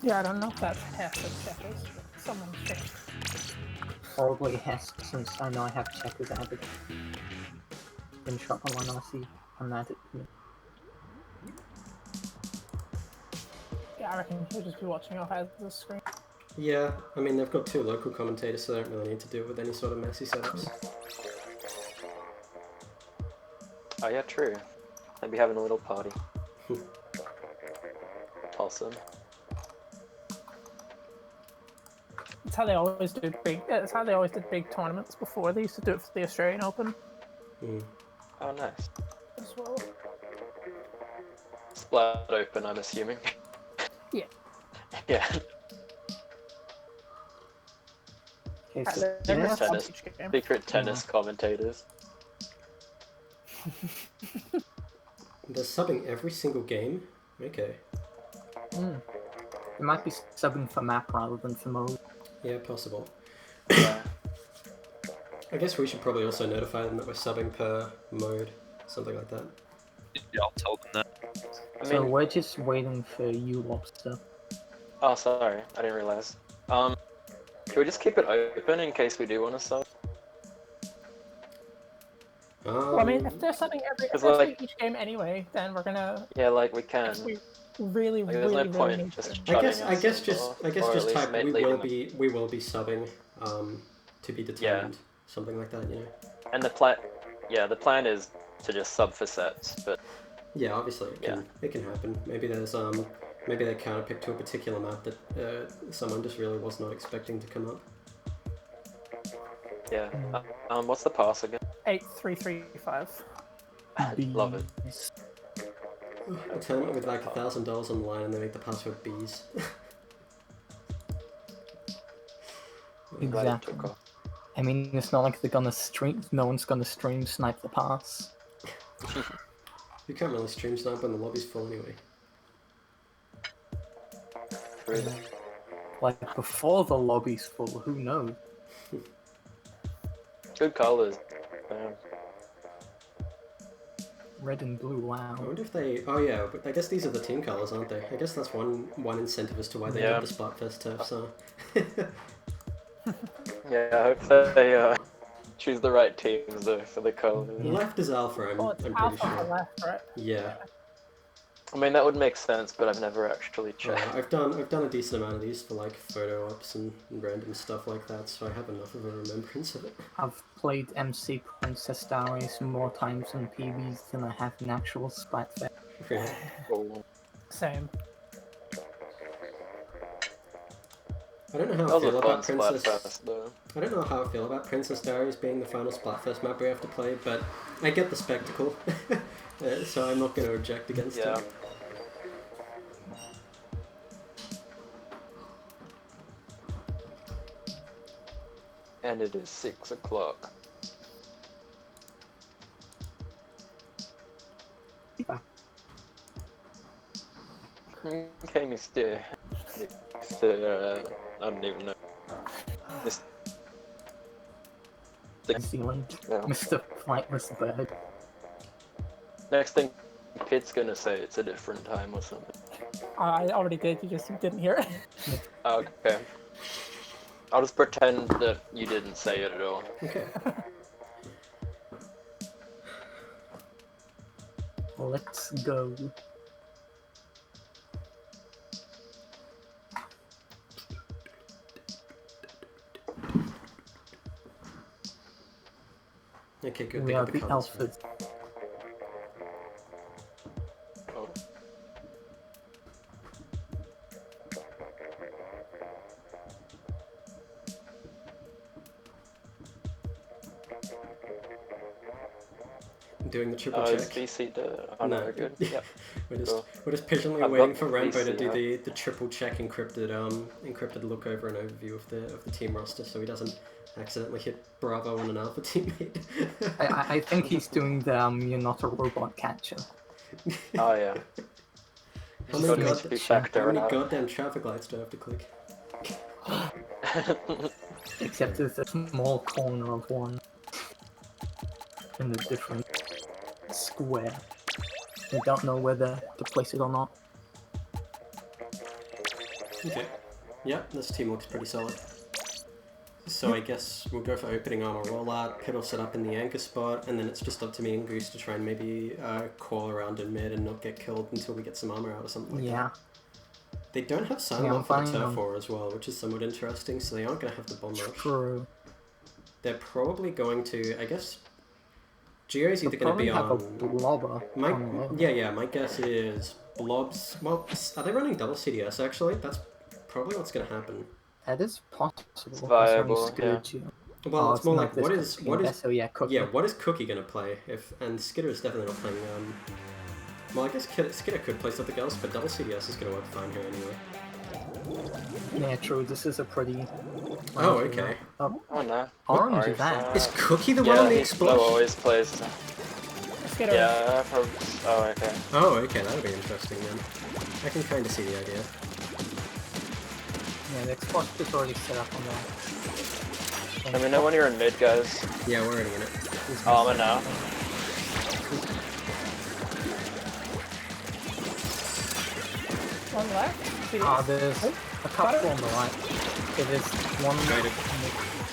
Yeah, I don't know if that's half of checkers, but someone's checkers. Probably Hess, since I know I have checkers added. In shotgun one I see unadded. Yeah, I reckon he'll just be watching off as the screen. Yeah, I mean, they've got 2 local commentators, so they don't really need to deal with any sort of messy setups. Oh yeah, true. They'd be having a little party. Awesome. It's how they always did big. It's how they always did big tournaments before. They used to do it for the Australian Open Oh, nice. as well. Splat open, I'm assuming. Yeah. Yeah. Okay, so They're Secret just tennis, each game. secret tennis commentators. They're subbing every single game? Okay. It might be subbing for map rather than for mode. Yeah, possible. Yeah. I guess we should probably also notify them that we're subbing per mode, something like that. Yeah, I'll tell them that. I So mean, we're just waiting for you, Lobster. oh, sorry, I didn't realize. Can we just keep it open in case we do want to sub? Well, I mean, if they're subbing each game anyway, then we're gonna. Yeah, like we can. We really, Like, there's really, no point need just to. I guess or just at type least we will leaving be subbing to be determined. Something like that, you know. And the plan is to just sub for sets, but Yeah, obviously it can happen. Maybe there's maybe they counterpick to a particular map that someone just really was not expecting to come up. yeah. What's the pass again? 8335. Love it. A tournament with like $1,000 on the line and they make the password bees. Glad it Exactly. took off. I mean, it's not like they're gonna stream. No one's gonna stream snipe the pass. You can't really stream snipe when the lobby's full anyway. True. Like before the lobby's full, who knows? Good colours. Red and blue, I wow. wonder if they. Oh yeah, but I guess these are the team colours, aren't they? I guess that's one incentive as to why they did the Splatfest turf. So. Yeah, I hope they choose the right teams though for the colours. Left is alpha. I'm It's pretty alpha on sure. the left, right? Yeah. I mean that would make sense, but I've never actually checked. I've done a decent amount of these for like photo ops and random stuff like that, so I have enough of a remembrance of it. I've played MC Princess Diaries more times in PBs than I have in actual Splatfest. Really. Cool. Same. I don't know how That I was feel a about fun Princess. Splatfest though. I don't know how I feel about Princess Diaries being the final Splatfest map we have to play, but I get the spectacle, so I'm not going to object against Yeah. it. And it is 6 o'clock. Okay, Mr. I don't even know. New Zealand. Yeah. Mr. Flightless Bird. Next thing, Pit's gonna say it's a different time or something. I already did. You just didn't hear it. Okay. I'll just pretend that you didn't say it at all. Okay. Let's go. Okay, good. We They are got the colours. Alphas. Oh. Doing the triple Is check. BC the... Oh no, we're good. Yep. We're just patiently I've waiting got for Rambo to BC, do yeah. the triple check encrypted look over and overview of the team roster, so he doesn't accidentally hit Bravo on an alpha teammate. I think he's doing the you're not a robot catcher. Oh yeah. How Just many, needs to be how factored many out. goddamn traffic lights do I have to click? Except there's a small corner of one in a different square. I don't know whether to place it or not. Okay. Yeah, this team looks pretty solid. So I guess we'll go for opening armor rollout, Pit will set up in the anchor spot, and then it's just up to me and Goose to try and maybe call around in mid and not get killed until we get some armor out or something like that. They don't have silent for the turf war as well, which is somewhat interesting, so they aren't going to have the bomb rush. True. They're probably going to, I guess, Geo's either going to be on... a blobber. My guess is blobs... Well, are they running double CDS actually? That's probably what's going to happen. That is possible. It's viable, yeah. Well, it's more like what is Cookie. what is Cookie gonna play? And Skitter is definitely not playing. Well, I guess Skitter could play something else, but double CDS is gonna work fine here anyway. Yeah, true. This is a pretty. Oh, okay. Oh no. Orange is that? Is Cookie the one on the explosion? Always plays. Skitter. Yeah, oh, okay. Oh, okay, that'll be interesting then. I can kind of see the idea. Yeah, the Xbox is already set up on that. Let me know when you're in mid, guys. Yeah, we're already in it. Oh, I'm in now. On the left. There's a couple on the right. Okay, there's one. Traded.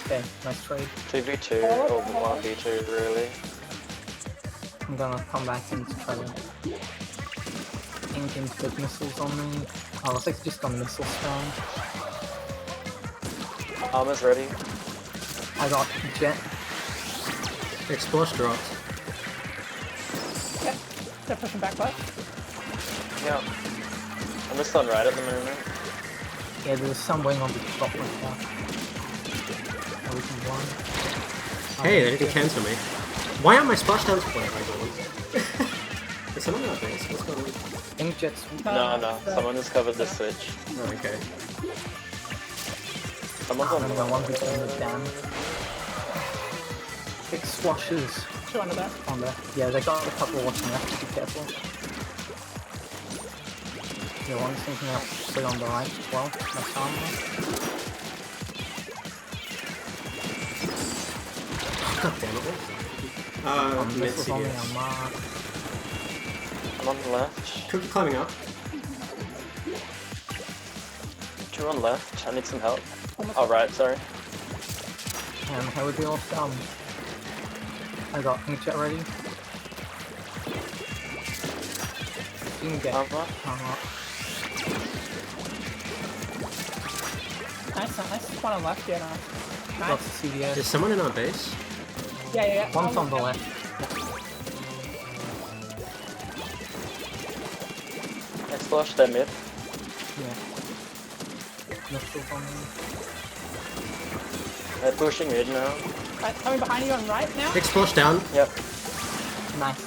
Okay, nice trade. 2v2 or 1v2, really. I'm gonna come back and try to ink into the missiles on me. Oh, looks like it's just got missile spam. Armor's ready. I got jet. Explosion dropped. Yep. They're pushing back left. Yeah. I'm just on right at the moment. Yeah, there's some wing on the top right now. Hey, they didn't cancel me. Why aren't my splashdowns playing? Is someone out there? What's going on? Ink jets. No. Someone has covered the switch. Oh, okay. Someone's on the one who's on the dam. Big swashes. Two under that. On there. Yeah, they got a couple watching left, be careful. Yeah, one's thinking up straight on the right as well. That's armor. God damn it. Mid Missiles on me CDS. on mark. I'm on the left. Cookie climbing up. 2 on left. I need some help. Oh, right, sorry. And how would we all done? I got ink jet ready. You can get Armor. Nice. One on left, yeah, Got nice. the CDS. Is someone in our base? Yeah. One's on the left. Next flush, they're mid. Yeah. Missiles on me. They're pushing mid now. Right, coming behind you on right now. Explosion down. Yep. Nice.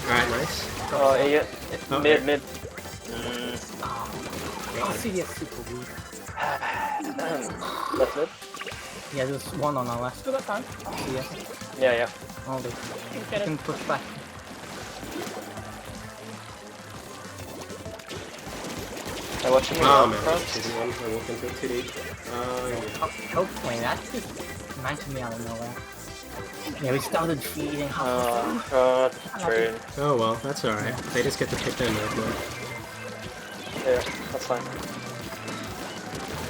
Alright, nice. Oh, yeah. Okay. Mid. Oh, CDS super weak. Left mid? Yeah, there's one on our left. Still got time. CDS. Yeah. Oh, they Get can it. push back. They're watching me Oh up man, front. I walked into it too deep. Yeah. Hopefully, that's just knifing me out of nowhere. Yeah, we started feeding Oh, God. True. Oh well, that's alright. They just get to pick their move now. Yeah, that's fine.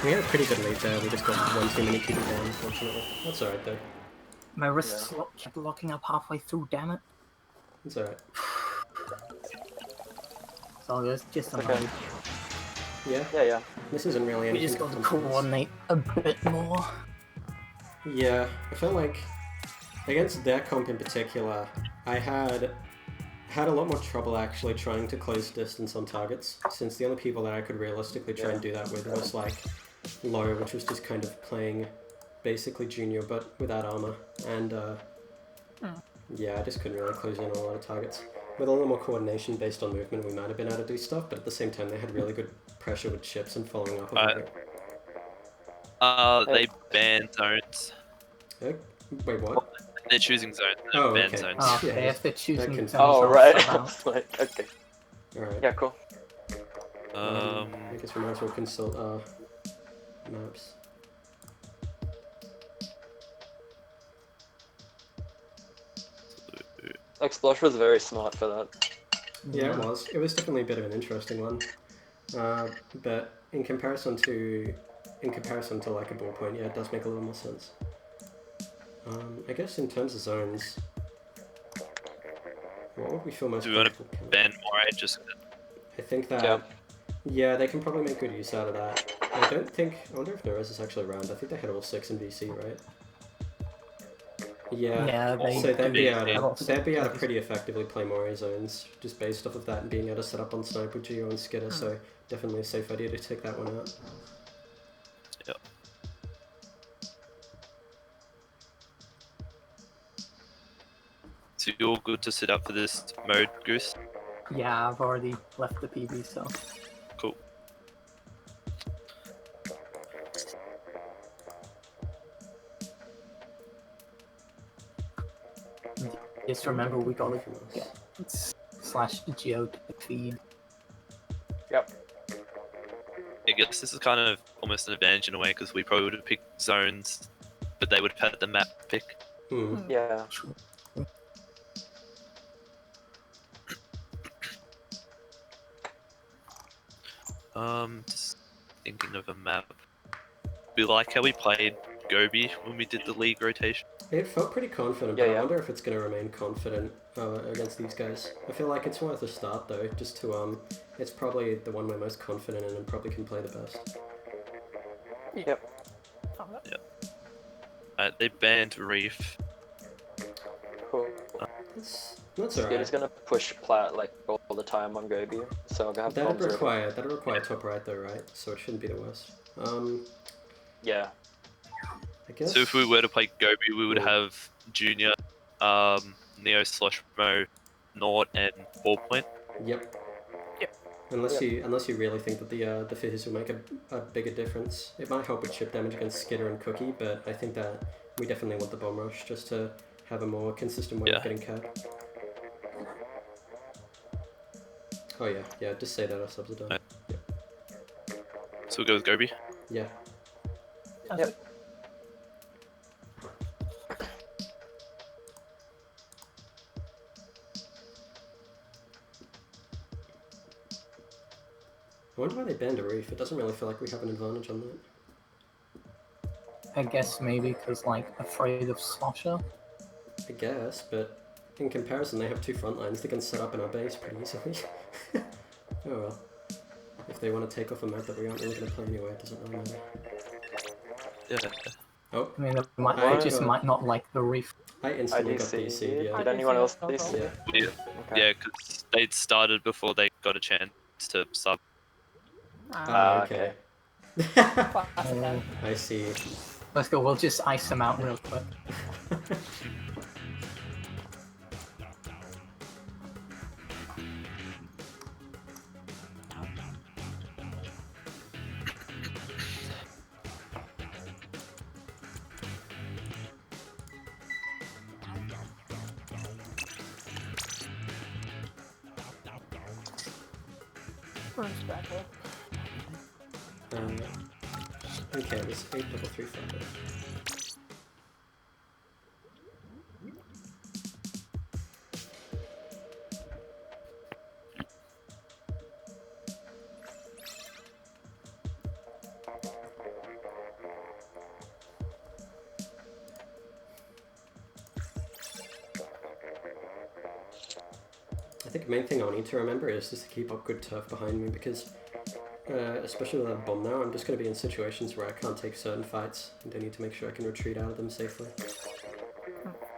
We had a pretty good lead there, we just got one too many people down, unfortunately. That's alright though. My wrists kept locking up halfway through, damn it. It's alright. So there's just a Okay. move. Yeah, this isn't really We anything. just got to consequence. coordinate a bit more. Yeah, I felt like against their comp in particular, I had a lot more trouble actually trying to close distance on targets, since the only people that I could realistically try and do that with was like Low, which was just kind of playing basically junior but without armor, and yeah, I just couldn't really close in on a lot of targets. With a little more coordination based on movement, we might have been able to do stuff, but at the same time they had really good pressure with chips and following up. They ban zones. Wait, what? They're choosing zones. Oh, Ban okay. zones. Oh, Yeah, okay, if they're choosing can- themselves Oh, off right. somehow. It's like, okay. Alright. Yeah, cool. I guess we might as well consult our maps. Explosion was very smart for that. Yeah, it was. It was definitely a bit of an interesting one. But in comparison to like a ballpoint, yeah, it does make a little more sense. I guess in terms of zones, what would we feel most Do we want to comfortable? ban Moray just I think that Yep. yeah, they can probably make good use out of that. I don't think. I wonder if Norez is actually around. I think they had all 6 in VC, right? Yeah. Yeah, they So they'd be do. able to pretty effectively play Moray zones just based off of that and being able to set up on Sniper, Geo, and Skitter. So definitely a safe idea to take that one out. Yep. So you're all good to sit up for this mode, Goose? Yeah, I've already left the PB, so. Cool. Just remember we gotta get /geo to the feed. Yep. I guess this is kind of almost an advantage in a way because we probably would have picked zones, but they would have had the map pick. Yeah. Just thinking of a map. We like how we played Gobi when we did the league rotation. It felt pretty confident, Yeah, but I yeah. wonder if it's going to remain confident against these guys. I feel like it's worth a start though, just to it's probably the one we're most confident in and probably can play the best. Yep. They banned Reef. Cool. That's Skitter's alright. gonna push plat like all the time on Gobi, so I'm gonna have bombs ready. That'd require top right though, right? So it shouldn't be the worst. Yeah. I guess. So if we were to play Gobi, we would Cool. have Junior, Neo /Mo, Nord, and Ballpoint. Yep. Yep. Unless you really think that the fizz will make a bigger difference. It might help with chip damage against Skitter and Cookie, but I think that we definitely want the bomb rush just to have a more consistent way of getting capped. Oh yeah, just say that our subs are done. Right. So we'll go with Gobi. Yeah. Yep. I wonder why they banned a reef. It doesn't really feel like we have an advantage on that. I guess maybe because, like, afraid of Slosher. I guess, but in comparison, they have 2 front lines. They can set up in our base pretty easily. Oh well. If they want to take off a map that we aren't really going to play anyway, it doesn't really matter. Yeah. Oh, I mean, I they just got- might not like the reef. I instantly got IDC. DC'd, yeah. Did anyone else DC? Yeah. Yeah, Okay. yeah, because they'd started before they got a chance to sub. Okay. I see. Let's go, we'll just ice them out real quick. Runs back up. Okay, it was 83358. I think the main thing I'll need to remember is just to keep up good turf behind me because, especially with that bomb now, I'm just going to be in situations where I can't take certain fights and I need to make sure I can retreat out of them safely.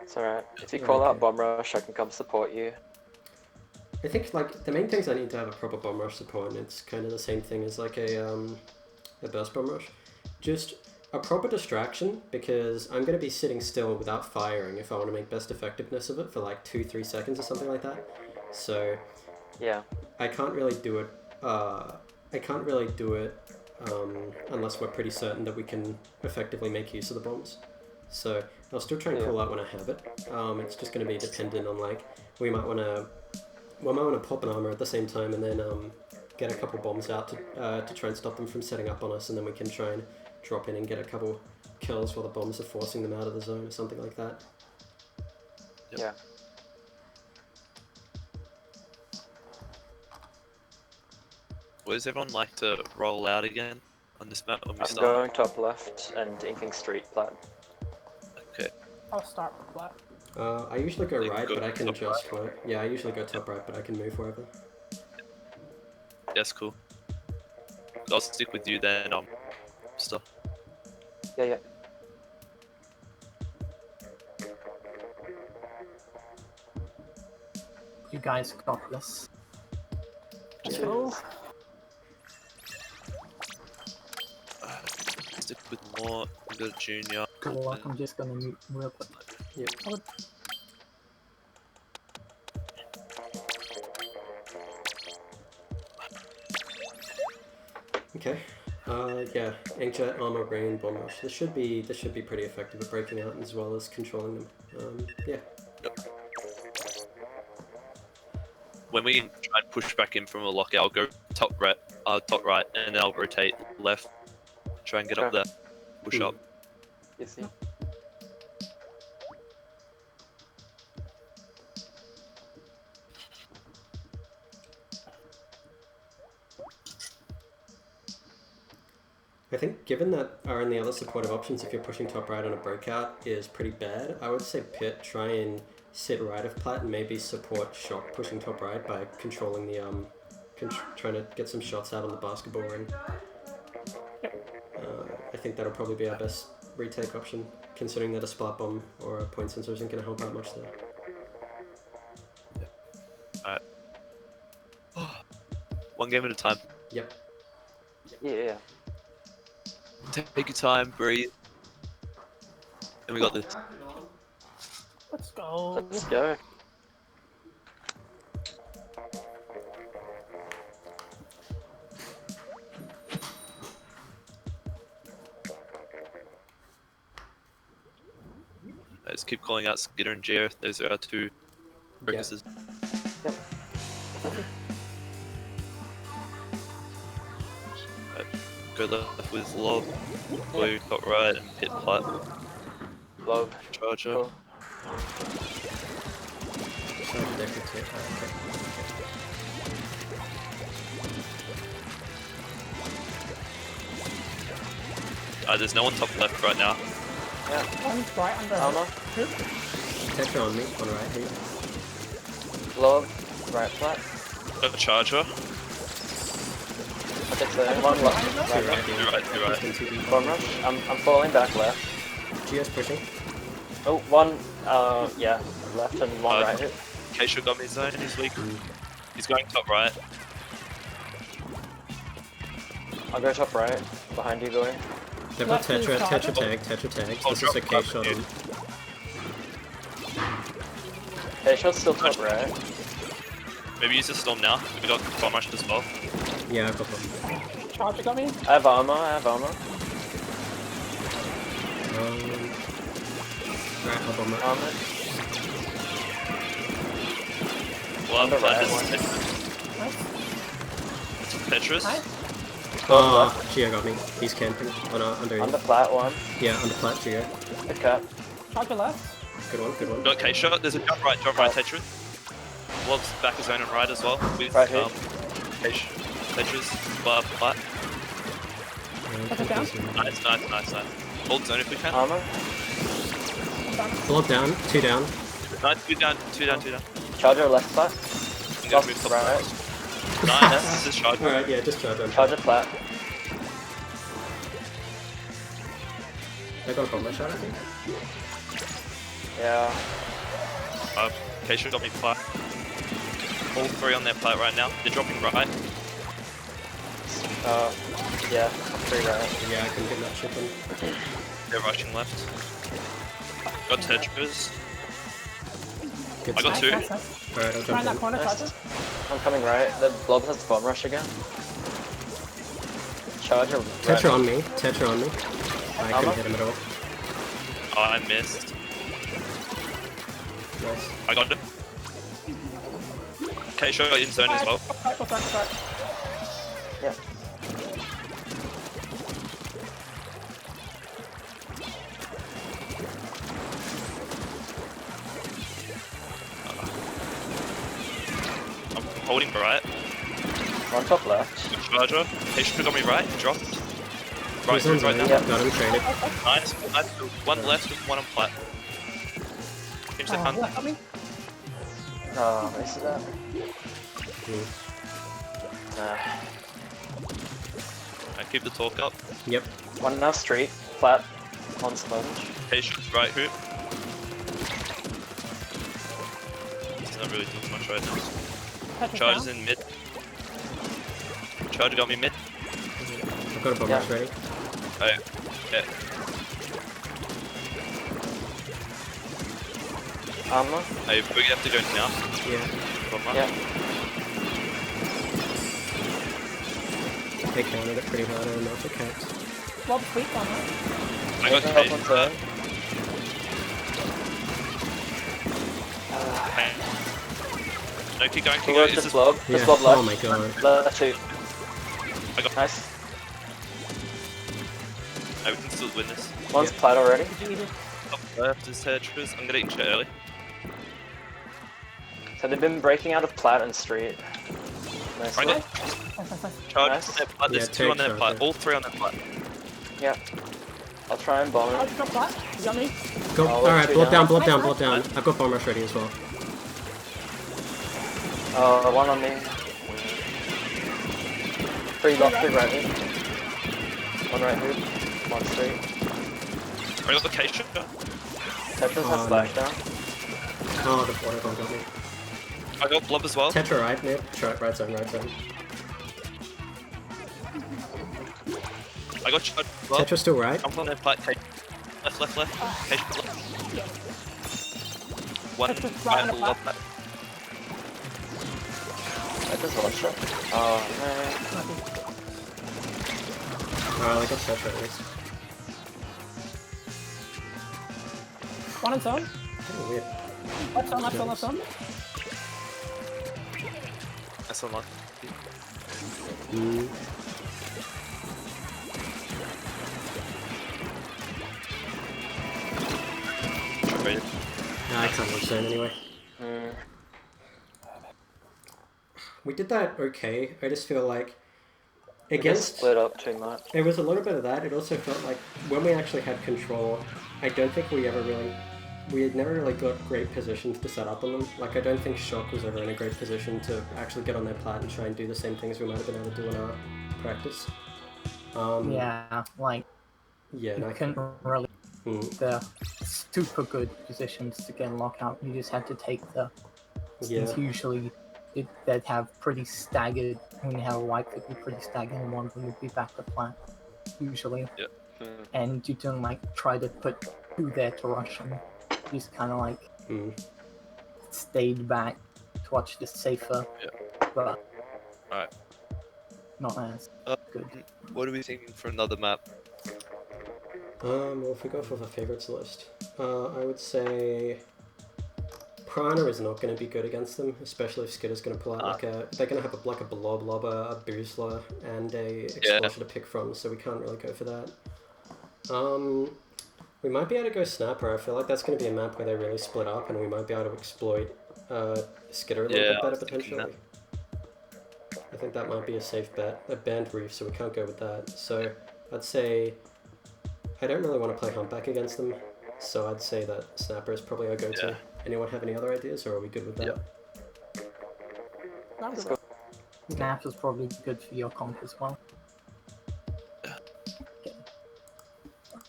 It's alright. If you call Okay. out bomb rush, I can come support you. I think like the main things I need to have a proper bomb rush support, and it's kind of the same thing as like a burst bomb rush. Just a proper distraction because I'm going to be sitting still without firing if I want to make best effectiveness of it for like 2-3 seconds or something like that. So Yeah. I can't really do it. Unless we're pretty certain that we can effectively make use of the bombs. So I'll still try and call out when I have it. It's just going to be dependent on like we might want to pop an armor at the same time and then get a couple bombs out to try and stop them from setting up on us, and then we can try and drop in and get a couple kills while the bombs are forcing them out of the zone or something like that. Yep. Yeah. Where does everyone like to roll out again on this map when we I'm start? going top left and inking street plat. Okay. I'll start with black. I usually go You right, go but I can top adjust where. Yeah, I usually go top right, but I can move wherever. That's cool. I'll stick with you then. Stuff. Yeah. You guys got this. So, Stick with more. We got a junior. Good luck. I'm just gonna mute real quick. Yep. Okay. Yeah. Inkjet, armor, rain, bomb rush. This should be pretty effective at breaking out as well as controlling them. Yeah. When we try and push back in from a lockout, I'll go top right, and then I'll rotate left. Try and get up Okay. there. Push up. You see? I think given that our only other supportive options if you're pushing top right on a breakout is pretty bad, I would say Pit try and sit right of plat and maybe support Shock pushing top right by controlling the trying to get some shots out on the basketball ring. I think that'll probably be our best retake option, considering that a splat bomb or a point sensor isn't going to help out much there. One game at a time. Yep. Yeah. Take your time, breathe. And we got this. let's go. Let's go. Let's keep calling out Skitter and Jer. Those are our two focuses. Go left with Lob, Blue, top right, and Pit plat. Love. Charger. Cool. There's no one top left right now. Yeah. One's right under Armor. Tetra on me, on right here. Love. Right plat. Got a Charger. Okay, so one left. Two Right. right here. You're right. Just been too deep. Bomb rush. I'm falling back left. GS pushing. Oh, one. Yeah. Left and one right hit. Keisha got me zone. He's weak. He's going top right. I'll go top right. Behind you going. They've got Left is Tetra Charger. Tetra tag. Oh, This is a drop K shot dude. on. Okay, shot's still top right. Maybe use the storm now. We got bomb rush as well. Yeah, I've got them. Charger got me. I have armor. Right, I'll bomb it. Armor. Well, On the right Nice. Petrus. Nice. Gio got me. He's camping. On underneath. On the flat one. Yeah, on the plat, Gio. Good cut. Charger left. Good one. Got Keisha. There's a jump right, Tetris. Lob's back his zone and right as well. With Right here. Keisha, Tetris, plat. Take it down. Nice. Hold zone if we can. Armor. Blob down, 2 down. Nice, two down. Charger left flat. You gotta move Lost top right. Nice, this is Charger. Alright, yeah, just charge on. Charger flat. They got a bomb shot, I think. Yeah. Keisha got me plat. All three on their plat right now. They're dropping right. Yeah. 3 right. Yeah, I can get that chip in. They're rushing left. Got Tetris. Good I got stuff. two. Nice. Alright, I'll Try jump that in. corner, Nice. Charger. I'm coming right. The blob has the bomb rush again. Charger. Right. Tetra on me. I Armor? couldn't hit him at all. Oh, I missed. Nice. I got him. Keisha got in zone as well. Right. Yeah. I'm holding right. One top left. Good charger. Patient got me right. Dropped. Right, He's on right now. zone. Got him traded. Nice. One left and one on plat. Change the hunt. left on me. Oh, this is that. Mm. Nah. I keep the talk up. Yep. One now street, flat, on sponge. Patient right hoop. He's not really doing much right now. Petra's Charger's down. in mid. Charger got me mid. I've got a bomb Yeah. rush ready. Oh, yeah. Armor. Hey, we have to go now. Yeah. Yeah. They counted it pretty hard. I don't know if it counts. Lob tweak on that. I got Help caged on for that. zone. No, keep going, keep Good going. work, Is this this blob. Yeah. This blob left. Oh my god. Left two. I got. Nice. No, we can still win this. One's Yeah. plat already. Did you either? Top left is Tetris. I'm gonna eat shit early. So they've been breaking out of plat and street. Nice. I got Nice. charge Nice. on their plat. There's Yeah, two on take their plat. charger. All three on their plat. Yeah. I'll try and bomb Oh, it. you got that? You got me? Go. Oh, Alright, two blow down, down. blow down, blow down. I've got bomb rush ready as well. One on me. Three left, three right hoop. One right hoop. One street. I got the case shot. Tetris Oh, has no. back down. Oh, the water bomb got me. I got blob as well. Tetra right, yep. Right zone, right zone. I got charge as well. Tetra still right. Jump on their plat. Case. Left, left, left. Case left. One Tetris right right on the blob. Tetris one shot. Oh man. Alright, I got Tetra at least. One in zone. Oh, weird. Left zone, left zone, left zone. That's unlucky. Mm. Traded. Nah, I can't watch zone anyway. Hmm. We did that okay. I just feel like We just against split up too much. there was a little bit of that. It also felt like when we actually had control, I don't think we had never really got great positions to set up on them. Like I don't think Shock was ever in a great position to actually get on their plat and try and do the same things we might have been able to do in our practice. Yeah, like Yeah, no, you couldn't really mm, the super good positions to get a lockout. You just had to take the. yeah, Since usually they'd have pretty staggered. When you have a white, it'd be pretty staggered, and one of them would be back to plant usually. Hmm. And you don't like try to put two there to rush them. You just kind of like mm. stayed back to watch the safer, but Alright. not as good. What are we thinking for another map? Well, if we go for the favorites list, I would say Prana is not going to be good against them, especially if Skitter's going to pull out they're going to have a blob lobber, a boozler, and a explosion to pick from, so we can't really go for that. We might be able to go Snapper. I feel like that's going to be a map where they really split up, and we might be able to exploit Skitter a little bit I better was thinking potentially. I think that might be a safe bet. A banned reef, so we can't go with that. So I'd say I don't really want to play Humpback against them, so I'd say that Snapper is probably our go-to. Yeah. Anyone have any other ideas, or are we good with that? Yeah. No, Let's good. go. Snap is probably good for your comp as well.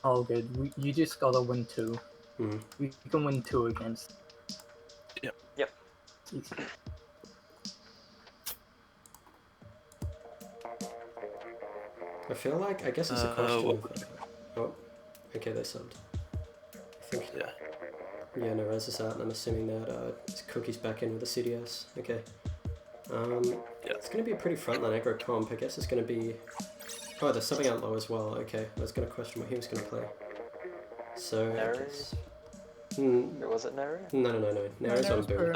Oh, good. You just gotta win two. Mhm. You can win two against. Yep. Yep. It's easy. I feel like, I guess it's a question of... Oh, okay, they subbed. I think... Yeah. Yeah, no, Rez is out, and I'm assuming that Cookie's back in with the CDS. Okay. It's going to be a pretty frontline aggro comp. I guess it's going to be... Oh, they're subbing out low as well. Okay, I was going to question what he was going to play. So... Nary? Or was it Nary? No. Nary's on boom.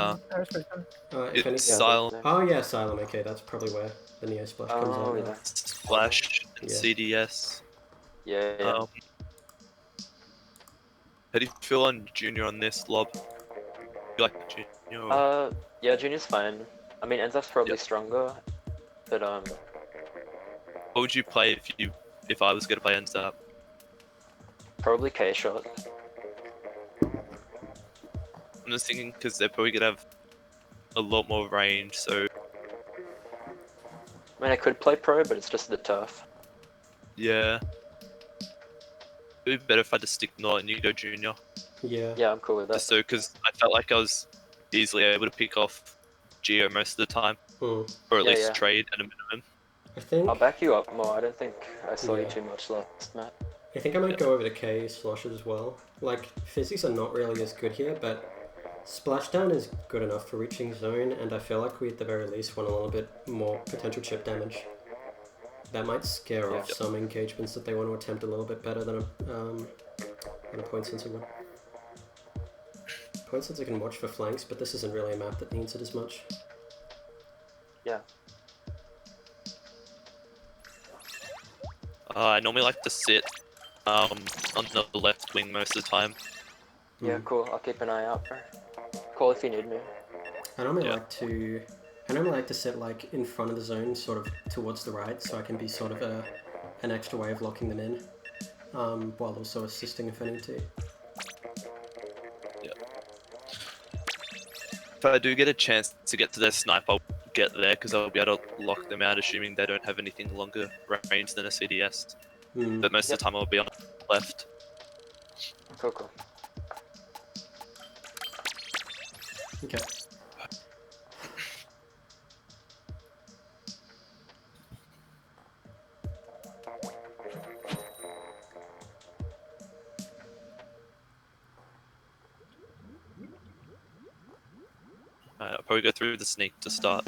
If any... It's Silent. Oh yeah, Asylum. Okay, that's probably where the Neo Splash comes Oh, out. yeah. now. Splash and Yeah. CDS. Yeah. How do you feel on Junior on this lob? You like Junior? Or... Yeah, Junior's fine. I mean, Enzef's probably Yep. stronger. But What would you play if I was gonna play ends up? probably K shot. I'm just thinking because they're probably gonna have a lot more range, so I mean, I could play pro, but it's just a bit tough. yeah. It'd be better if I just stick North and you go junior. Yeah. Yeah, I'm cool with that. Just so, because I felt like I was easily able to pick off Geo most of the time, Hmm. or at Yeah, least yeah. trade at a minimum. I think I'll back you up more. I don't think I saw you Yeah. too much last map. I might go over to K sloshes as well. Like, physics are not really as good here, but splashdown is good enough for reaching zone, and I feel like we at the very least want a little bit more potential chip damage. That might scare off Yeah. some engagements that they want to attempt a little bit better than a point sensor one. Point sensor can watch for flanks, but this isn't really a map that needs it as much. Yeah. I normally like to sit on the left wing most of the time. Yeah, Mm. cool. I'll keep an eye out, bro. Call if you need me. I normally Yeah. like to sit like in front of the zone, sort of towards the right, so I can be sort of an extra way of locking them in, while also assisting if I need to. If I do get a chance to get to their snipe, I'll get there because I'll be able to lock them out, assuming they don't have anything longer range than a CDS. Hmm. But most of the time, I'll be on the left. Cool, cool. Okay. I'll probably go through the sneak to start,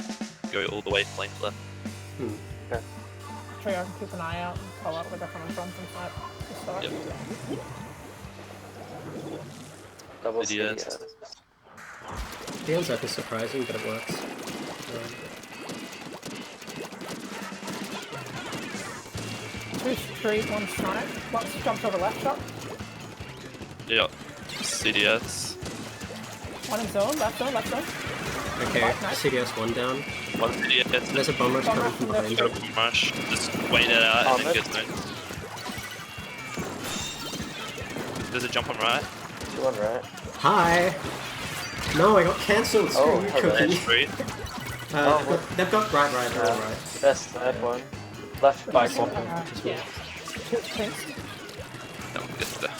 go all the way flank left. Hmm. Trey, I can keep an eye out and call out where they're coming from snipe to start. Yep. Double CDS. CDS. The ends up is surprising, but it works. Two street, one snipe. Let's jump over left shot. Yep. CDS. One in zone, left zone, left zone. Okay, Nice. CDS 1 down. One CDS. There's a bomb rush Bomb coming rush from from left behind. Go bomb rush. Just wait it out and then get zone. There's a jump on right. Two on right. Hi! No, I got cancelled! Screw Oh, you, hello. Cookie! Street. They've got right, they're all right. Best snipe one. Left bike one. Yeah. Two pinks. No, get there.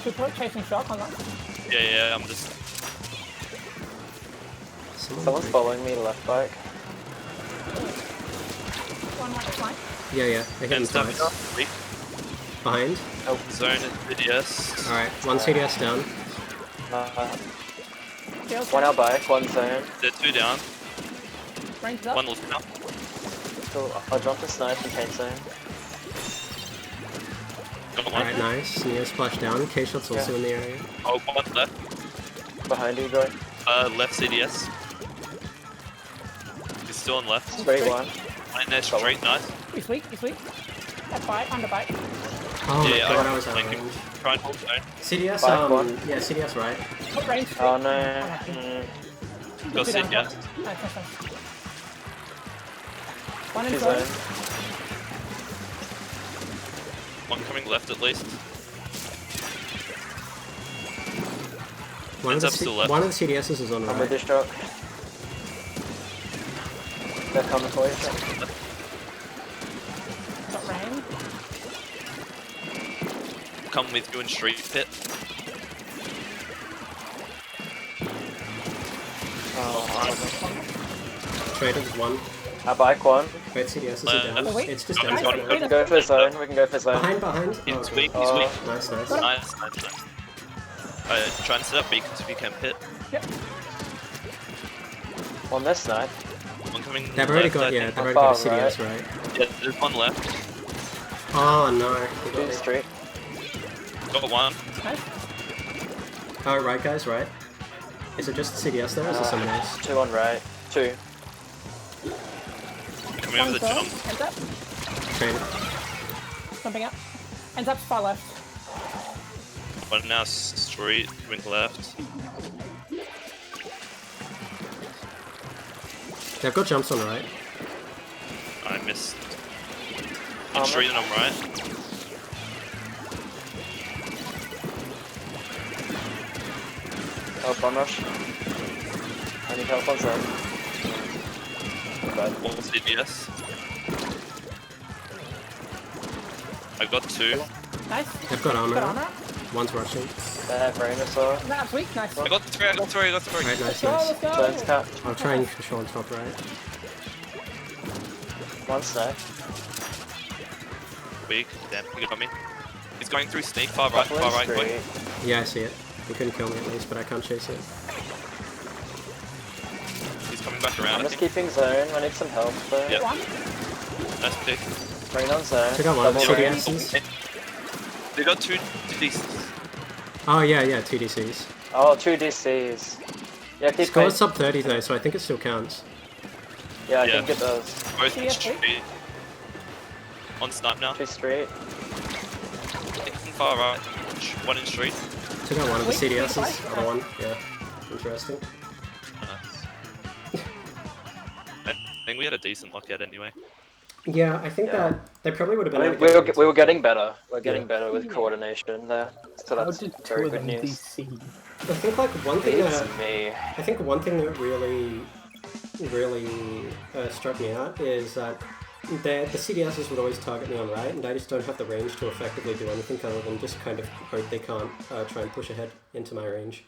Two point chasing shot on that. Yeah, I'm just. Someone's following me left bike. One right flank. Yeah, I hit him And step twice. up. Behind. Zone and CDS. Alright, one CDS down. Shield. One out bike, one zone. They're two down. Range up. One left now. Cool. I'll drop the snipe and paint zone. Got one. Alright, nice. Neo splash down. K-shot's also Yeah. in the area. Oh, one left. Behind you, bro. Left CDS. He's still on left. Straight one. And their street, nice. He's weak, he's weak. At bite, under bite. Oh my Yeah, god, I was out thank of you. range. Try and hold zone. CDS, Back one. yeah, CDS right. What range? Oh no. Go Two sit, down, yeah. Nice. One in Two zone. zone. One coming left at least. One of, Ends the up still left. one of the CDS's is on I'm with right. this truck. They're coming for you. Got range. Come with you in street pit. Oh, Traded one. our bike one. Wait, CDS is down. wait. It's just Oh, down. he's got it. We can go for zone. We can go for zone. Behind. Oh, He's okay. weak, he's weak. Nice. Nice. Try and set up beacons if you can pit. Yep. On this snipe. One coming They've already left, I got, yeah, think. they've already got a Far CDS right. Yeah, there's one left. Oh no. He got Two it. street. Got one. Nice. Oh, right guys, right. Is it just CDS there, or is it someone else? Two on right. Two. Coming over One the zone. jump. Ends up. Traded. Jumping up. Ends up far left. One now street, coming left. They've got jumps on the right. I missed. On street and I'm right. Oh, bomb rush. I need help on side. Bad. One CDS. I got 2. Nice. They've got armor. Got armor. One's rushing. Bad brain or so. That's weak. Nice. I got 3, I got 3, I got 3. Right, nice, Let's go. nice. Let's go. Zone's cut. I'll try and push on top right. One snack. Weak. Damn, he got me. He's going through sneak, far right, Buffalo quick. Street. Yeah, I see it. He couldn't kill me at least, but I can't chase it. He's coming back around, I'm I just think. keeping zone. I need some help though. Yep. One. Nice pick. Brain on zone. Took out one of the Double brain. CDSs. They got 2 DCs. Oh yeah, 2 DCs. Oh, 2 DCs. Yeah, keep Score's pace. sub 30 though, so I think it still counts. Yeah, I Yeah. think it does. Both CSP? street. On snipe now. 2 street. Far right. One in street. Took out one of the Wait, CDSs. wait. Other one, yeah. Interesting. Nice. I think we had a decent lockout anyway. Yeah, I think Yeah. that they probably would have I been. mean, able to get we were it. getting better. We're getting Yeah. better with coordination there. So How that's did 2 very of good them news. DC? I think like one thing It's that me. I think one thing that really struck me out is that the CDSs would always target me on right, and I just don't have the range to effectively do anything other than just kind of hope they can't try and push ahead into my range.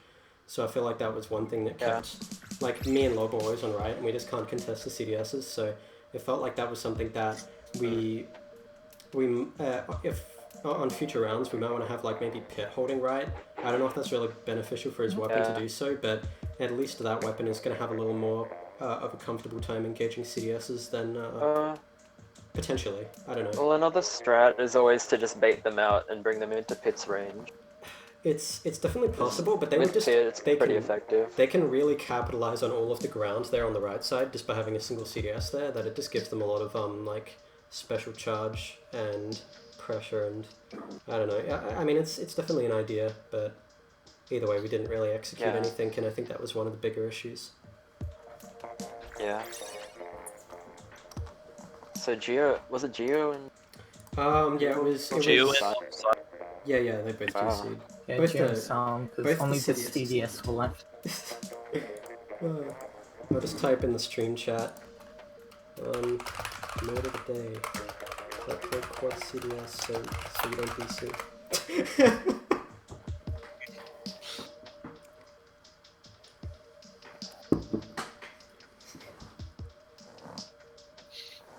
So I feel like that was one thing that kept, like, me and Lob are always on right, and we just can't contest the CDSs. So it felt like that was something that if on future rounds we might want to have like maybe Pit holding right. I don't know if that's really beneficial for his weapon to do so, but at least that weapon is going to have a little more of a comfortable time engaging CDSs than potentially. I don't know. Well, another strat is always to just bait them out and bring them into Pit's range. It's definitely possible, but they With would just Pit, it's they pretty can effective. they can really capitalize on all of the ground there on the right side just by having a single CDS there. That it just gives them a lot of like special charge and pressure, and I don't know. I mean, it's definitely an idea, but either way, we didn't really execute anything, and I think that was one of the bigger issues. Yeah. So was it Geo and Yeah, it was. Geo was and yeah, they both Wow. DC'd. Yeah, Both Jim the- Sound, both because the only the CDS. CDS were left. I'll just type in the stream chat. Mode of the day. Like quad CDS, so you don't DC.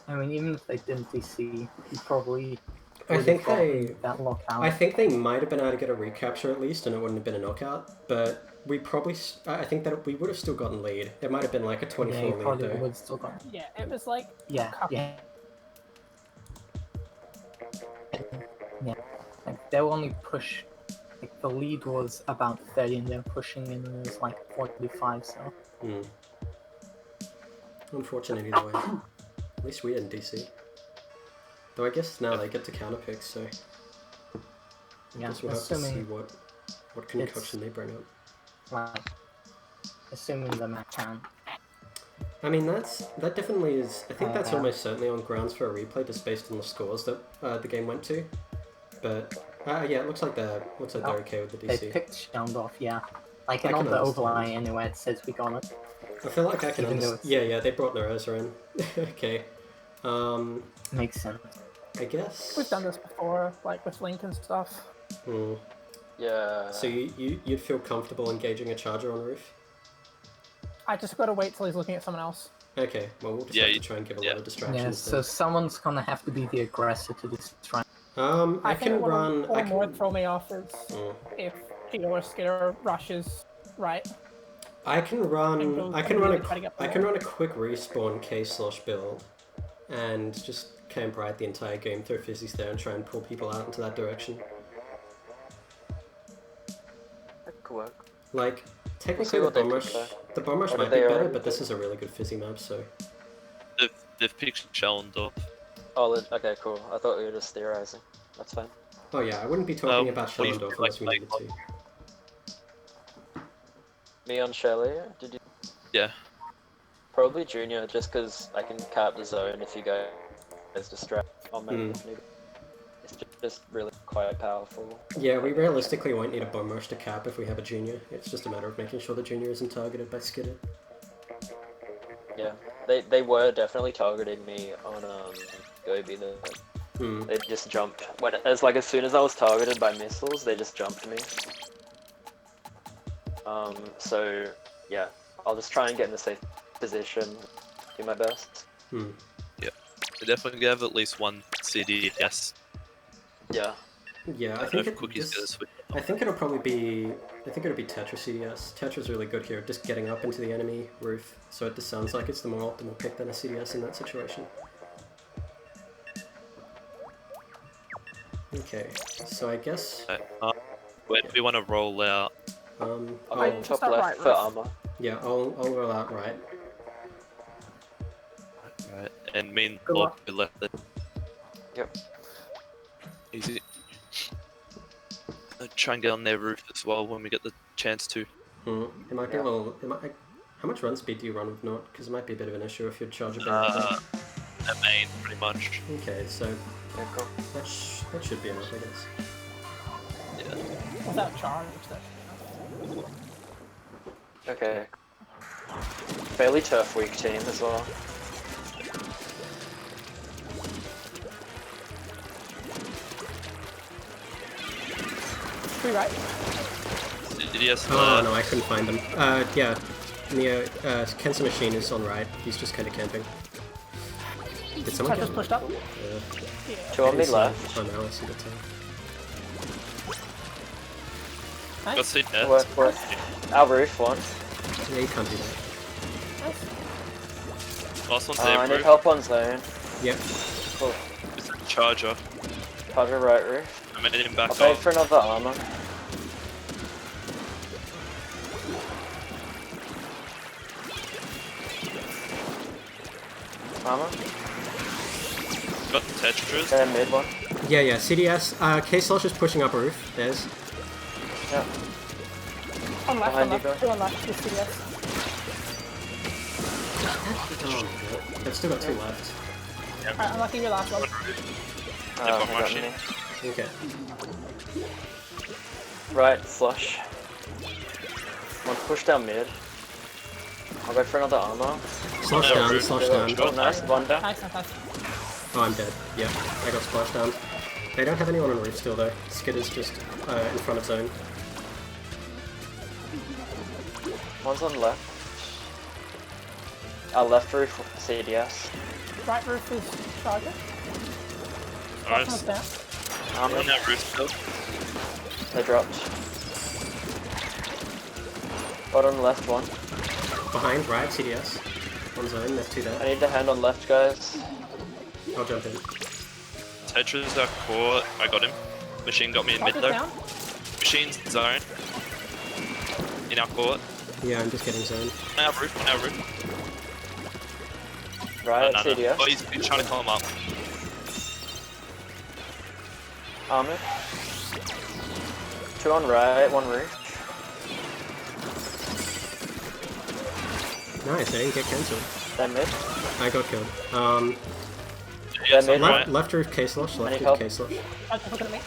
I mean, even if they didn't DC, you probably I would've think gotten they. that lockout. I think they might have been able to get a recapture at least, and it wouldn't have been a knockout. But we probably. I think that we would have still gotten lead. It might have been like a 24 yeah, you lead probably though. would still got. Yeah, it was like Yeah, Cup. yeah. Like, they were only push. Like, the lead was about 30, and they're pushing in, and it was like 45, so. Unfortunate either way. At least we didn't DC. Though I guess now they get to counterpick, so I Yeah, guess we'll have to see assuming, what concoction they bring up. like, assuming the map can. I mean, that definitely is. I think that's Yeah. almost certainly on grounds for a replay, just based on the scores that the game went to. But yeah, it looks like they're okay with the They DC. picked Sound off, yeah. Like, I and on can the understand. overlay anyway, it says we got it. I feel like I can Even though understand. it's- Yeah, they brought Nerosa in. Okay. Makes sense. I guess. We've done this before, like with Link and stuff. yeah? So you'd feel comfortable engaging a charger on roof? I just gotta wait till he's looking at someone else. Okay, well we'll just Yeah, have to try and give a lot of distractions. Yeah, so someone's gonna have to be the aggressor to this try. then. I think can what run. will I more can. throw me off is if Tito or Skitter rushes right. I can run. goes I can and run really try to a. get I the can wall. run a quick respawn K/build, and just camp right the entire game, throw fizzies there, and try and pull people out into that direction. That could work. Like technically see the what they bomb pick, rush, though. the bomb rush What might did be they better, already but this pick? is a really good fizzy map. So They've picked Shell and Dorf. Oh, okay, cool. I thought we were just theorizing. That's fine. oh yeah, I wouldn't be talking about what do you Shellendorf feel unless we like needed to. Me on Shelly, did you? Yeah. Probably junior, just because I can cap the zone if you guys distract. I'll make It's just really quite powerful. Yeah, we realistically won't need a bomb rush to cap if we have a junior. It's just a matter of making sure the junior isn't targeted by Skidded. Yeah, they were definitely targeting me on Gobi. They just jumped. As soon as I was targeted by missiles, they just jumped me. So yeah, I'll just try and get in a safe position, do my best. Yeah, we definitely have at least one CD. Yes. Yeah, I don't think know if Cookie's gonna switch. I think it'll probably be. I think it'll be Tetra CDS. Tetra's really good here, just getting up into the enemy roof. So it just sounds like it's the more optimal pick than a CDS in that situation. Okay, so I guess. Where do we want to roll out? I'll go top left for armor. Yeah, I'll roll out right. Right, and me and Lord be left there. Yep. Easy. I'll try and get on their roof as well when we get the chance to. It might be a little. How much run speed do you run with Nort? Because it might be a bit of an issue if you charge a barrel. At main, pretty much. Okay, so Yeah, cool. that should be enough, I guess. Yeah. Without charge, that should be enough. Okay. Fairly tough weak team as well. Free right? Yes, Oh no, I couldn't find them. Yeah, Neo, Ken's machine is on right. He's just kind of camping. Did someone I just pushed up. Two on me left. Oh no, I see the tail. got seat there. Worth. Our roof one. Yeah, you can't do that. Last one's there, I need roof. help on zone. Yep. Cool. It's a charger. Charger right roof. I'm gonna hit him back I'll pay off. for another armor. Armor. Got Tetras. And mid one. Yeah, CDS. K-Slosh is pushing up roof. There's. Yeah. On left, Behind on you, bro. left, two on left, with CDS. Oh, they've still got two left. Alright, unlucky your last one. Yeah, I got got machine. me. Okay. Right, flush. One push down mid. I'll go for another armor. Slosh no, down, roof. slosh down. Oh, nice, one down. Nice. Oh, I'm dead. Yep, I got splashed down. They don't have anyone on roof still though. Skid is just in front of zone. One's on left. Our left roof, CDS. Right roof is charger. Nice. Down. Armor. On that roof still. They dropped. Bottom left one. Behind, right, CDS. On zone, there's two I there. need the hand on left, guys. I'll jump in. Tetras are core. I got him. Machine got me in mid Charger's though. down. Machine's zone. In our court. Yeah, I'm just getting zone. On our roof. On our roof. Right, No. CDS. Oh, he's trying to climb up. Armor. Two on right, one roof. Nice, I didn't get cancelled. Then mid. I got killed. Yeah, mid, right. Left, left roof K-Slosh, left Any roof help? K-Slosh. Charger's looking at me.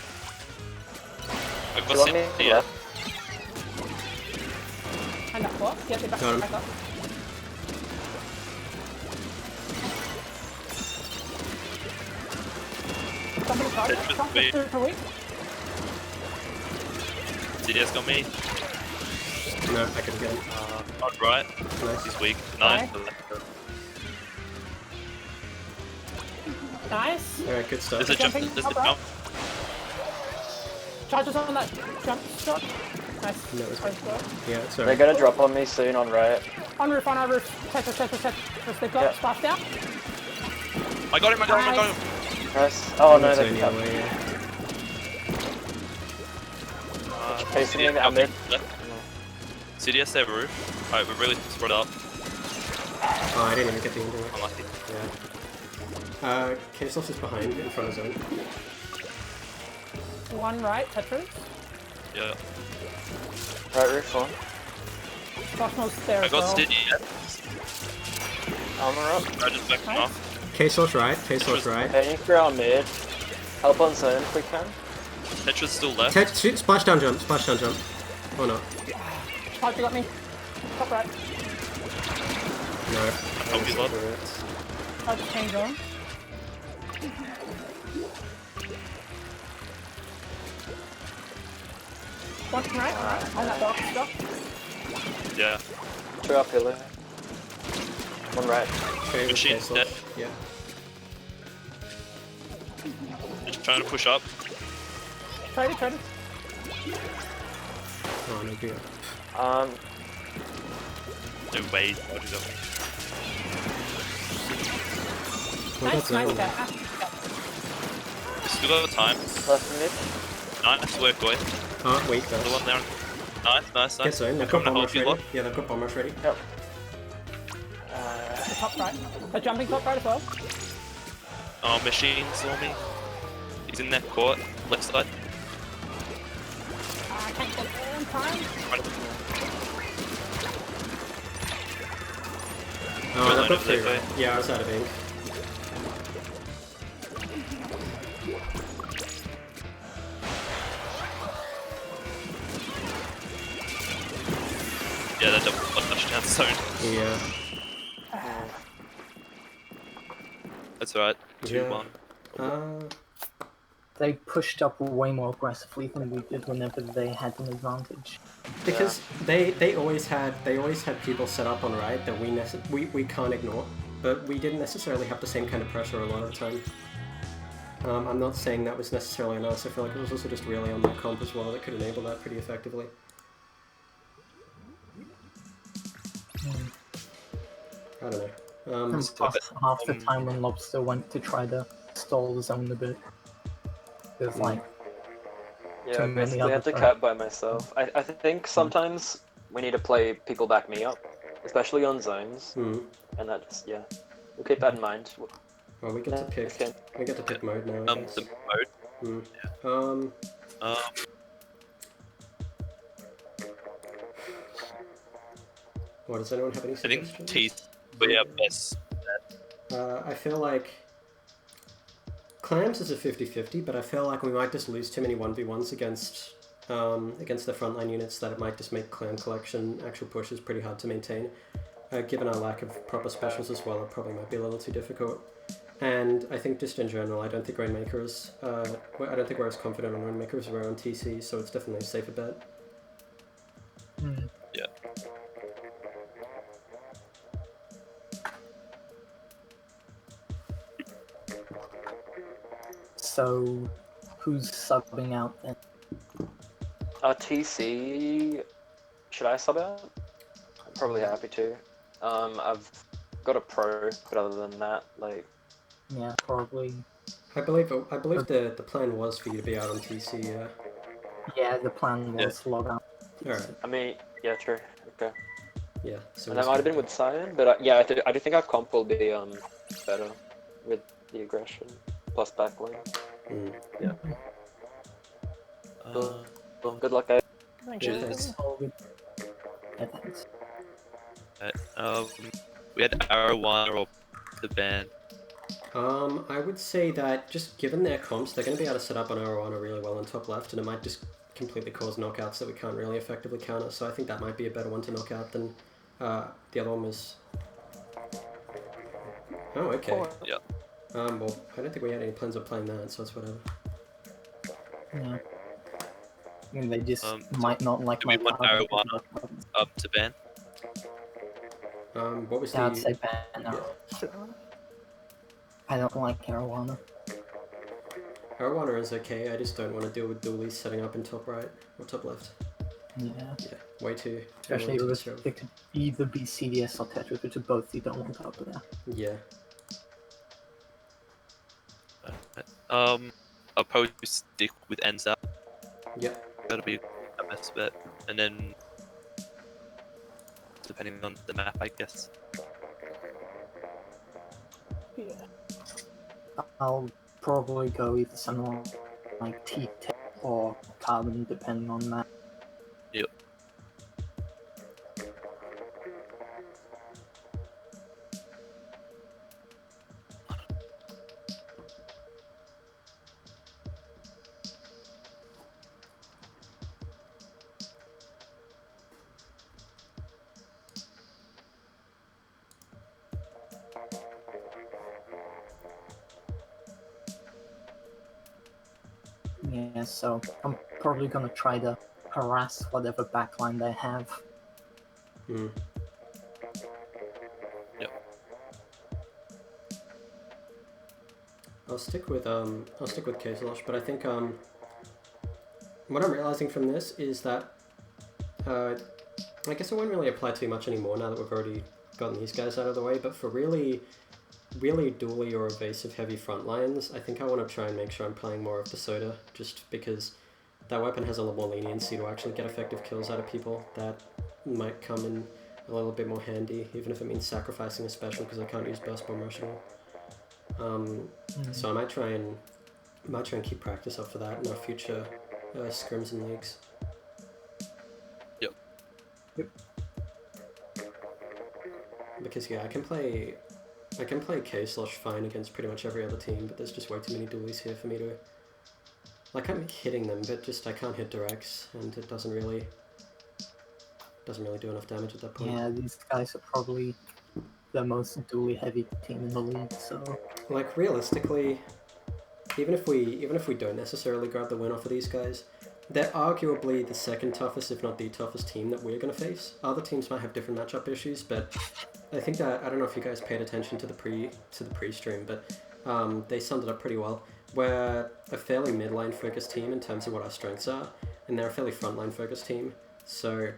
I've Two got on me, Sydney. Yeah. left. And that floor. Yeah, back Got him. up. Somebody charge. Tetras Jump me. per week. CDS got me. No, I couldn't get him. On right. Nice. He's weak. Nice. Nice. Alright, good stuff. There's a jump. Jumping There's a up, right? jump. Charger's on that jump shot. Nice. No, it's Nice work. Yeah, it's They're alright. gonna drop on me soon on right. On our roof. Tetris. They've got Yeah. splash down. I got him. I got him. Nice. Oh no, It's they zone the cut. other way, yeah. Pacing in CDS our mid. left. CDS their roof. Alright, we're really spread up. Oh, I didn't even get the indirect. Unlucky. Yeah. K-Slosh is behind, in front of zone. One right, Tetris. Yeah. Right roof one. Cosmos there I as got well. Sydney. Yeah. Armor up. I just backed Nice. off. K-Source right, K-Source right. Heading for our mid. Help on zone if we can. Tetra's still left. Shoot, splashdown jump, splashdown jump. Or not. Oh, you got me. Top right. No. Oh, he's lost. I just changed on. One right. On that dark stuff. Yeah. 2 up pillar. 1 right. Okay, with Machine's K-Source. dead. Yeah. Just trying to push up. Tried it. Oh, no good. No way. I'll do that. Well, Nice, that's nice that cat. Still got time. Left mid. Nice work, boy. Oh, wait, The that's... one there. Nice. Get zone, they've Come got to bombers help you ready. lot. Yeah, they've got bombers ready. Yep. The top right. They're jumping top right as well. Oh, machine saw me. He's in that court. Left side. I can't get there in time. Oh, Well, they've got I 3 know right. they- Yeah, I was out of ink. Yeah, that double touchdown zone. Yeah. That's alright. Yeah. 2-1. They pushed up way more aggressively than we did whenever they had an advantage. Because they always had people set up on right that we can't ignore, but we didn't necessarily have the same kind of pressure a lot of the time. I'm not saying that was necessarily on us. I feel like it was also just really on the comp as well that could enable that pretty effectively. I don't know. And plus, half the time when Lobster went to try to stall the zone a bit, there's like Yeah, too I many basically other had to threats. cap by myself. I think sometimes we need to play people back me up, especially on zones, Hmm. and that just, yeah. We'll keep that in mind. Well, we get to pick. Okay. We get to pick mode now. I guess. The mode. What, does anyone have any I think suggestions? teeth were our best. I feel like Clams is a 50-50, but I feel like we might just lose too many 1v1s against the frontline units that it might just make clan collection actual pushes pretty hard to maintain. Given our lack of proper specials as well, it probably might be a little too difficult. And I think just in general, I don't think Rainmaker is, I don't think we're as confident on Rainmaker as we're on TC, so it's definitely a safer bet. Yeah. So, who's subbing out then? TC... Should I sub out? I'm probably happy to. I've got a pro, but other than that, like... Yeah, probably. I believe the plan was for you to be out on TC, yeah. Yeah, the plan was log out. Alright, I mean, yeah, true. Okay. yeah. So And that might have been with Cyan, but yeah, I do think our comp will be better with the aggression plus backlane. Mm. Good luck, guys. Thank Yeah, you. thanks. All good. Yeah, thanks. We had Arowana or the band. I would say that just given their comps, they're going to be able to set up on Arowana really well on top left, and it might just completely cause knockouts that we can't really effectively counter. So I think that might be a better one to knock out than the other one was. Oh, okay. Yeah. Well, I don't think we had any plans of playing that, so it's whatever. Yeah. I mean, they just So might not like do my we want power because Arowana of weapons. up to ban? What was Yeah, I'd the... say ban now. I don't like Arowana. Arowana is okay, I just don't want to deal with dualies setting up in top right or top left. Yeah. Yeah, way too... Especially too if disruptive. it could either be CDS or Tetris, which are both you don't want up there. Yeah. I'll probably stick with ends up. Yeah. That'll be a best bet. And then, depending on the map, I guess. Yeah. I'll probably go either someone like T-Tech or Carbon, depending on that. Yep. Yeah, so I'm probably gonna try to harass whatever backline they have. Hmm. I'll stick with K-Slosh, but I think what I'm realizing from this is that I guess it won't really apply too much anymore now that we've already gotten these guys out of the way, but for really dually or evasive heavy front lines, I think I want to try and make sure I'm playing more of the Soda, just because that weapon has a lot more leniency to actually get effective kills out of people. That might come in a little bit more handy, even if it means sacrificing a special because I can't use Burst Bomb Rush at all. So I might try and keep practice up for that in our future scrims and leagues. Yep. Because yeah, I can play K-Slosh fine against pretty much every other team, but there's just way too many dualies here for me to... Like, I'm hitting them, but just I can't hit directs, and it doesn't really do enough damage at that point. Yeah, these guys are probably the most dually heavy team in the league, so... Like, realistically, even if we don't necessarily grab the win off of these guys, they're arguably the second toughest, if not the toughest team that we're going to face. Other teams might have different matchup issues, but I think that, I don't know if you guys paid attention to the pre-stream, but they summed it up pretty well. We're a fairly mid-line focused team in terms of what our strengths are, and they're a fairly front-line focused team. So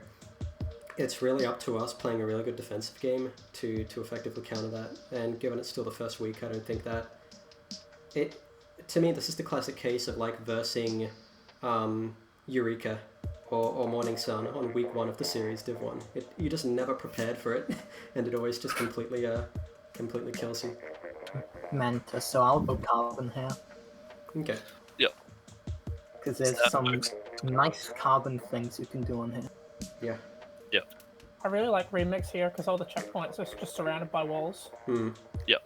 it's really up to us playing a really good defensive game to effectively counter that. And given it's still the first week, I don't think that to me, this is the classic case of like versing Eureka or Morning Sun on week 1 of the series Div 1. You just never prepared for it, and it always just completely kills you. Manta, so I'll go Carbon here. Okay. Yep. Because there's some nice Carbon things you can do on here. Yeah. Yep. I really like Remix here because all the checkpoints are just surrounded by walls. Yep.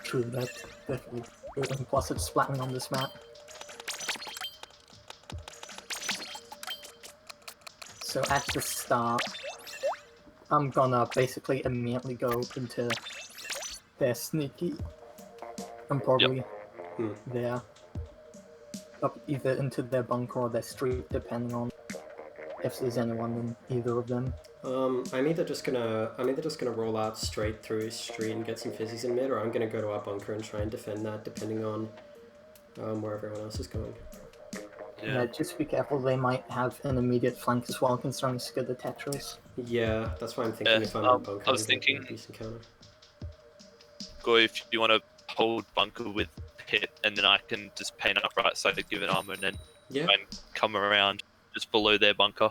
True, that's definitely good. And plus it's splatting on this map. So at the start, I'm gonna basically immediately go into their sneaky and probably there. Up either into their bunker or their street, depending on if there's anyone in either of them. I'm either just gonna roll out straight through street and get some fizzies in mid, or I'm gonna go to our bunker and try and defend that, depending on where everyone else is going. Yeah, just be careful, they might have an immediate flank as well, considering it's good at Tetris. Yeah, that's why I'm thinking if I'm in bunker, I was thinking, decent counter. go if you want to hold bunker with hit, and then I can just paint up right side to give it armor, and then try and come around just below their bunker.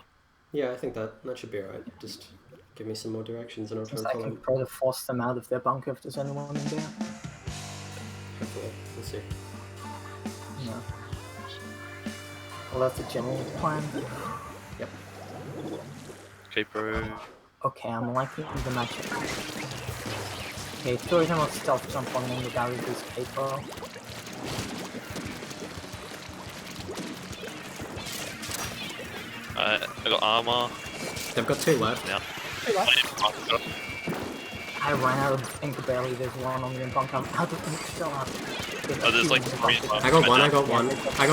Yeah, I think that should be alright. Just give me some more directions and I'll try and I follow. can try to force them out of their bunker if there's anyone in there. Hopefully, let's see. Yeah. Well, that's the general plan. Yep. Okay, bro. Okay, I'm liking the matchup. Okay, throw him on stealth jump on him without his paper. I got armor. They've got 2 left. Now. I ran out of ink barely, there's one on the bunker. How did ink still up? Oh, there's like 3 left. I got 1, I got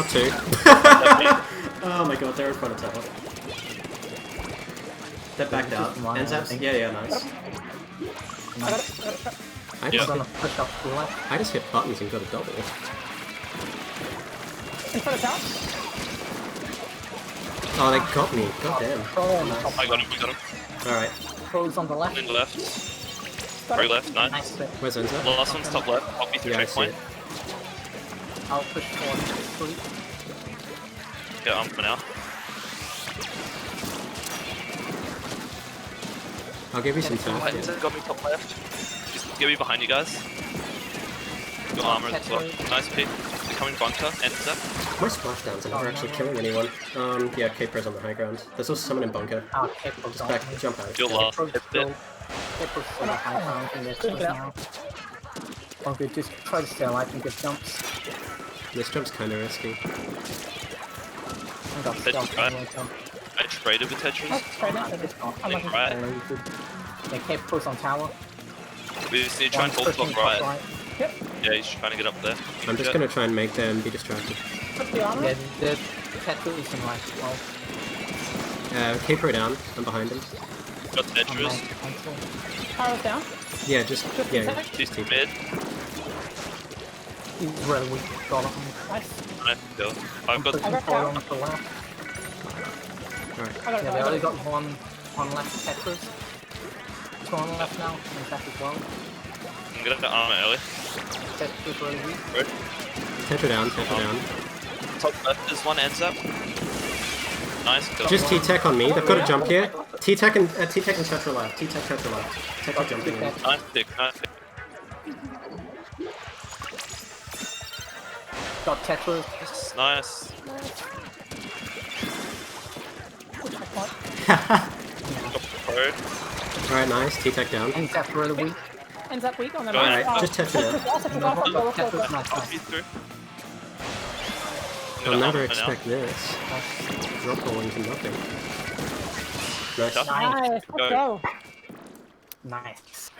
2. Oh my god, they're in front of tower. They're backed out. End taps? Yeah, nice. I'm gonna push up to the left. I just hit buttons and got a double. In front of town? Oh, they got me. God damn. Oh, I got him. Alright. Pros on the left. In the left. Very left, nice. Nice bit. Where's Enza? The last one's top left. I'll be through Yeah, I see checkpoint. it. I'll push forward to the street. Yeah, I'm for now. I'll give you some time. Oh, Enza got me top left. Just get me behind you guys. Got armor as well. Nice pick. They're coming bunker. Enza. My splashdowns are never actually killing anyone. Yeah, K-Pro's on the high ground. There's also someone in bunker. Ah, K-Pro's Just on back, me. jump out. You're lost. K-Pro's still a high ground in this one now. Okay, just try to stay alive and get jumps. This jump's kinda risky. I got stealth anyway, so. I traded with Tetris. I'm like, Right. Yeah, K-Pro's on tower. We just need to try and hold top right. Yep. Yeah, he's trying to get up there. I'm just gonna try and make them be distracted. Put the armor. Yeah, the Tetris and life as well. Keep her down. I'm behind him. Got Tetris. Power's down. Yeah, just yeah. She's mid. He's really weak. Got him. Nice. Nice kill. I've got. Pushing forward on the left. Alright. I got Yeah, they already got one left Tetris. Two on the left now, and that as well. I'm gonna armor early. Tetris really weak. Right. Tetra down. Tetra down. Top left is one ends up. Nice kill. Just T-Tech on me. They've got to jump here. T-Tech and Tetra left. T-Tech Tetra left. Tetra jumping in. Nice pick. Nice pick. Got Tetris. Nice. Pro. Alright, nice. T-Tech down. And that's really weak. Ends up weak on the Go right. Alright, just Tetra down. Got Tetris nice. Copy through. I'll never expect this. Drop rolling to nothing. Nice. Nice. Let's go. Nice.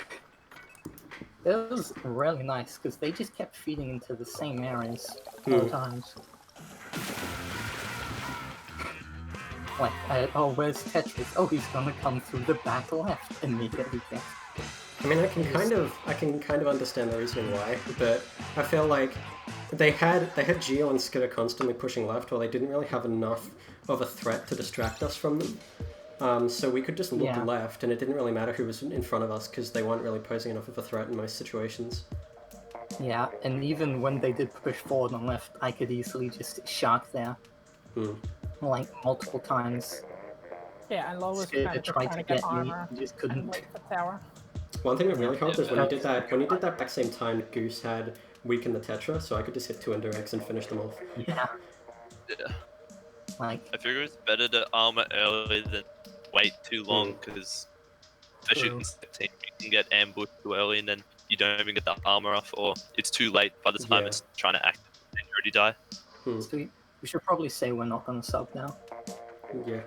It was really nice because they just kept feeding into the same areas all the times. Like, oh, where's Tetris? Oh, he's gonna come through the back left immediately. I mean, I can kind of understand the reasoning why, but I feel like they had Geo and Skitter constantly pushing left, while they didn't really have enough of a threat to distract us from them. So we could just look left, and it didn't really matter who was in front of us because they weren't really posing enough of a threat in most situations. Yeah, and even when they did push forward on left, I could easily just shark there. Like, multiple times. Yeah, and Low was Skitter kind of tried trying to to get get me, armor just and couldn't. wait for tower. One thing that really helped is when he did that back same time, Goose had weakened the Tetra, so I could just hit 2 indirects and finish them off. Yeah. Yeah. Like, I figure it's better to armor early than wait too long, because as you can see, you can get ambushed too early and then you don't even get the armor off, or it's too late by the time it's trying to act and you already die. sweet. We should probably say we're not gonna sub now. Yeah.